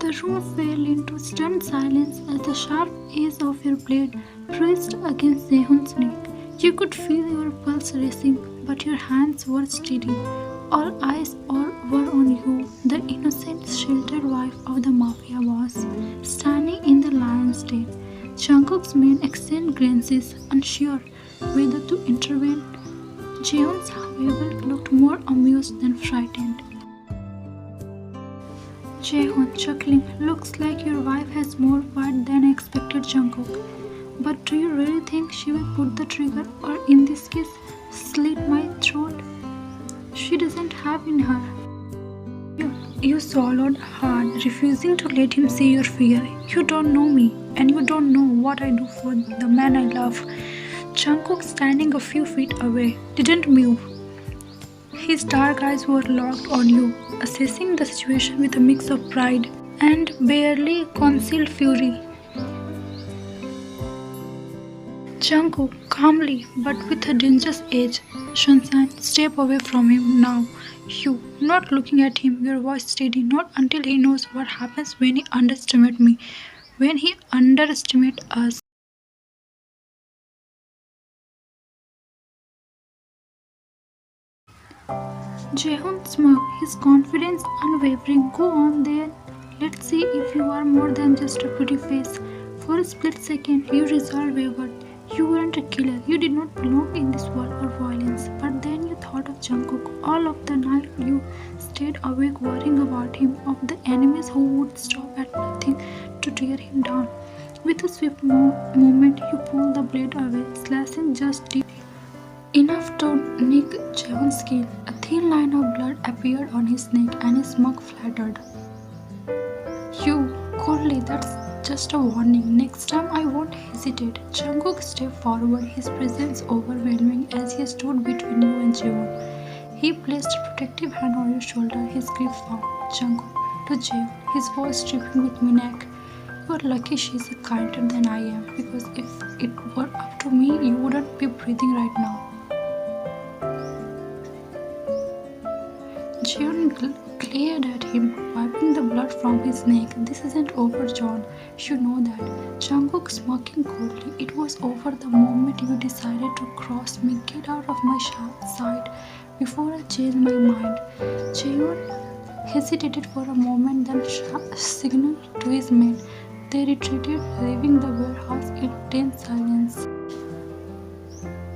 The room fell into stunned silence as the sharp edge of your blade pressed against Sehun's neck. You could feel your pulse racing, but your hands were steady. All eyes were on you. The innocent, sheltered wife of the mafia boss, standing in the lion's den. Jungkook's men exchanged glances, unsure whether to intervene. Jeon's, however, looked more amused than frightened. Jaehoon, chuckling, looks like your wife has more fight than I expected, Jungkook. But do you really think she will pull the trigger, or in this case, slit my throat? She doesn't have in her. You swallowed hard, refusing to let him see your fear. You don't know me, and you don't know what I do for the man I love. Jungkook, standing a few feet away, didn't move. His dark eyes were locked on you, assessing the situation with a mix of pride and barely concealed fury. Jungkook, calmly but with a dangerous edge. Sunshine, step away from him now. You, not looking at him, your voice steady, not until he knows what happens when he underestimates me, when he underestimates us. Jaehoon smirked, his confidence unwavering. Go on then. Let's see if you are more than just a pretty face. For a split second, your resolve wavered. You weren't a killer. You did not belong in this world of violence. But then you thought of Jungkook. All of the night you stayed awake worrying about him, of the enemies who would stop at nothing to tear him down. With a swift movement, you pulled the blade away, slashing just deep enough to nick Jaehoon's skin. A thin line of blood appeared on his neck and his mug fluttered. You, coldly, that's just a warning. Next time I won't hesitate. Jungkook stepped forward, his presence overwhelming as he stood between you and Jaehoon. He placed a protective hand on your shoulder, his grip firm. Jungkook, to Jaehoon, his voice dripping with Minak. You are lucky she's kinder than I am, because if it were up to me, you wouldn't be breathing right now. Jeon glared at him, wiping the blood from his neck. This isn't over, John. You know that. Jungkook smirking coldly. It was over the moment you decided to cross me. Get out of my sight before I change my mind. Jeon hesitated for a moment, then signaled to his men. They retreated, leaving the warehouse in tense silence.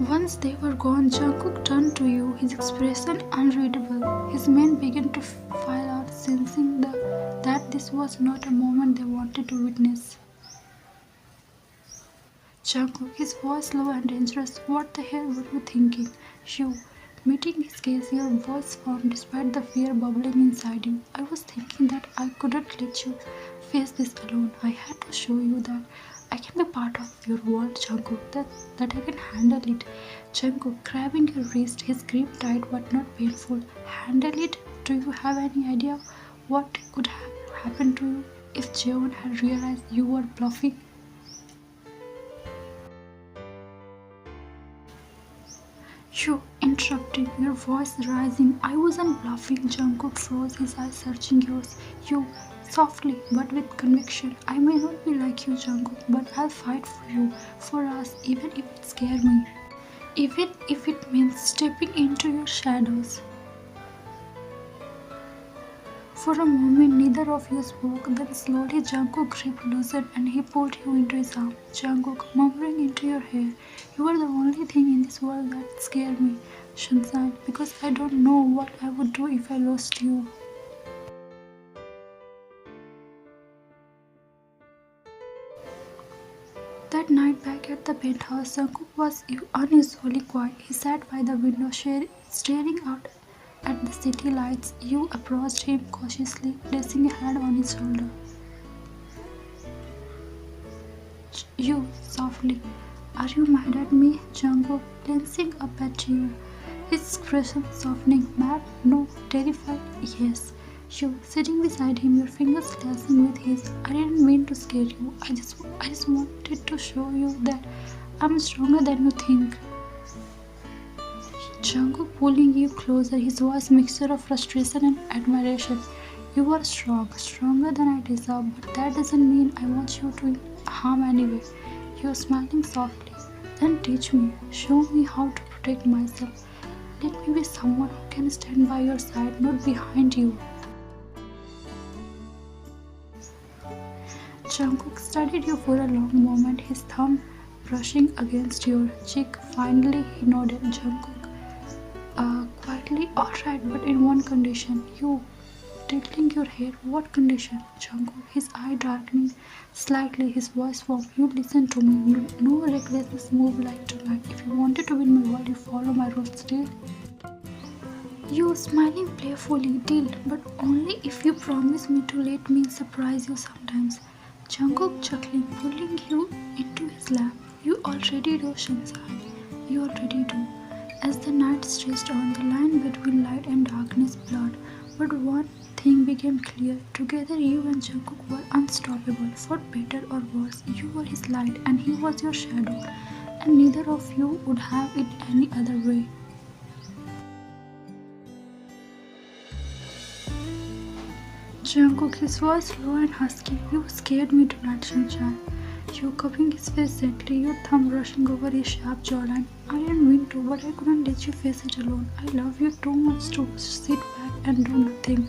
Once they were gone, Jungkook turned to you, his expression unreadable. His men began to file out, sensing that this was not a moment they wanted to witness. Jungkook, his voice low and dangerous. What the hell were you thinking? You, meeting his gaze, your voice firm despite the fear bubbling inside you. I was thinking that I couldn't let you face this alone. I had to show you that I can be part of your world, Jungkook, that I can handle it. Jungkook, grabbing your wrist, his grip tight but not painful. Handle it? Do you have any idea what could have happened to you if Jeon had realized you were bluffing? You, interrupting, your voice rising. I wasn't bluffing. Jungkook froze, his eyes searching yours. You, softly but with conviction. I may not be like you, Jungkook, but I'll fight for you, for us, even if it scares me. Even if it means stepping into your shadows. For a moment, neither of you spoke. Then slowly Jungkook grip loosened and he pulled you into his arms. Jungkook, murmuring into your hair, you are the only thing in this world that scares me, Sunshine, because I don't know what I would do if I lost you. That night back at the penthouse, Jungkook was unusually quiet. He sat by the window, staring out at the city lights. You approached him cautiously, placing a hand on his shoulder. You, softly, are you mad at me? Jungkook, glancing up at you, his expression softening. Mad? No. Terrified? Yes. You, sitting beside him, your fingers slashing with his. I didn't mean to scare you. I just wanted to show you that I'm stronger than you think. Jungkook pulling you closer, his voice mixture of frustration and admiration. You are strong, stronger than I deserve, but that doesn't mean I want you to harm anyway. You're smiling softly. Then teach me, show me how to protect myself. Let me be someone who can stand by your side, not behind you. Jungkook studied you for a long moment, his thumb brushing against your cheek. Finally, he nodded. Jungkook, quietly, alright, but in one condition. You tilting your head. What condition? Jungkook, his eye darkening slightly, his voice warm. You listen to me. No recklessness move like tonight. If you wanted to win my world, you follow my rules. Deal? You smiling playfully. Deal, but only if you promise me to let me surprise you sometimes. Jungkook chuckling, pulling you into his lap. You already do, Shinsan. You already do. As the night stretched on, the line between light and darkness blurred. But one thing became clear. Together you and Jungkook were unstoppable, for better or worse. You were his light and he was your shadow, and neither of you would have it any other way. Jungkook, his voice low and husky. You scared me tonight, Sunshine. You cupping his face gently, your thumb brushing over his sharp jawline. I didn't mean to, but I couldn't let you face it alone. I love you too much to sit back and do nothing.